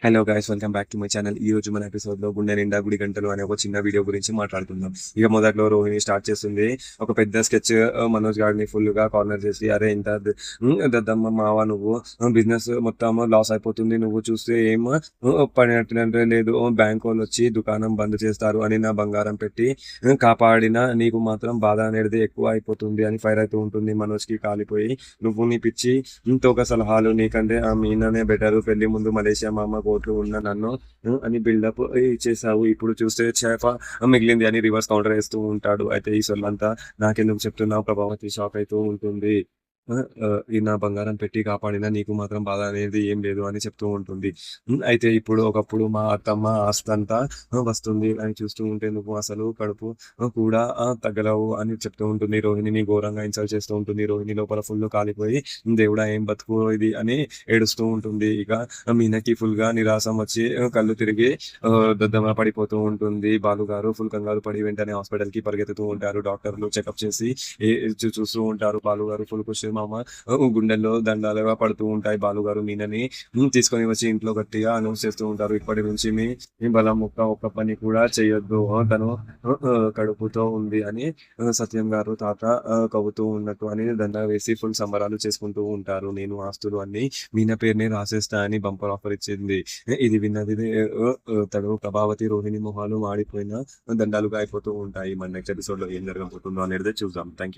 Hello guys, welcome back to my channel. ఈ రోజు మన ఎపిసోడ్ లో గుండె నిండా గుడి గంటలు అనే ఒక చిన్న వీడియో గురించి మాట్లాడుకుందాం. ఇక మొదట్లో రోహిణి స్టార్ట్ చేస్తుంది. ఒక పెద్ద స్కెచ్ మనోజ్ గారిని ఫుల్ గా కార్నర్ చేసి, అరే ఇంత దద్దమ్మ మావా నువ్వు, బిజినెస్ మొత్తం లాస్ అయిపోతుంది, నువ్వు చూస్తే ఏం పడినట్టు లేదు, బ్యాంక్ వాళ్ళు వచ్చి దుకాణం బంద్ చేస్తారు అని నా బంగారం పెట్టి కాపాడిన నీకు మాత్రం బాధ అనేది ఎక్కువ అయిపోతుంది అని ఫైర్ అవుతూ ఉంటుంది. మనోజ్ కి కాలిపోయి, నువ్వు నీ పిచ్చి ఇంకొక సలహాలు నీకంటే ఆ మీననే బెటర్, పెళ్లి ముందు మలేషియా మామ కోట్లు ఉన్న నన్ను అని బిల్డప్ ఇచ్చేసావు, ఇప్పుడు చూస్తే చేప మిగిలింది అని రివర్స్ కౌంటర్ వేస్తూ ఉంటాడు. అయితే ఈ సొల్లంతా నాకెందుకు చెప్తున్నావు, ప్రభావతి షాక్ అవుతూ ఉంటుంది. ఈ నా బంగారం పెట్టి కాపాడినా నీకు మాత్రం బాధ అనేది ఏం లేదు అని చెప్తూ ఉంటుంది. అయితే ఇప్పుడు ఒకప్పుడు మా అత్తమ్మ ఆస్తంతా వస్తుంది అని చూస్తూ ఉంటే నువ్వు అసలు కడుపు కూడా తగ్గలవు అని చెప్తూ ఉంటుంది. రోహిణిని ఘోరంగా ఇన్సల్ట్ చేస్తూ ఉంటుంది. రోహిణి లోపల ఫుల్ కాలిపోయి దేవుడా ఏం బతుకు ఇది అని ఏడుస్తూ ఉంటుంది. ఇక మీనకి ఫుల్ గా నిరాశం వచ్చి కళ్ళు తిరిగి దద్దమ పడిపోతూ ఉంటుంది. బాలుగారు ఫుల్ కంగారు పడి వెంటనే హాస్పిటల్ కి పరిగెత్తుతూ ఉంటారు. డాక్టర్లు చెకప్ చేసి చూస్తూ ఉంటారు. బాలుగారు ఫుల్ ఖుషి మామ గుండెల్లో దండాలుగా పడుతూ ఉంటాయి. బాలుగారు మీనని తీసుకొని వచ్చి ఇంట్లో గట్టిగా అనౌన్స్ చేస్తూ ఉంటారు. ఇప్పటి నుంచి మీ బలం ఒక్క పని కూడా చేయొద్దు, తను కడుపుతో ఉంది అని సత్యం గారు తాత కవ్వుతూ ఉన్నట్టు అని దండ వేసి ఫుల్ సంబరాలు చేసుకుంటూ ఉంటారు. నేను ఆస్తులు అన్ని మీన పేరుని రాసేస్తా అని బంపర్ ఆఫర్ ఇచ్చింది. ఇది విన్నది తడు ప్రభావతి రోహిణి మొహాలు మాడిపోయిన దండాలుగా అయిపోతూ ఉంటాయి. మన నెక్స్ట్ ఎపిసోడ్ లో ఏం జరగబోతుందో అనేది చూద్దాం. Thank you.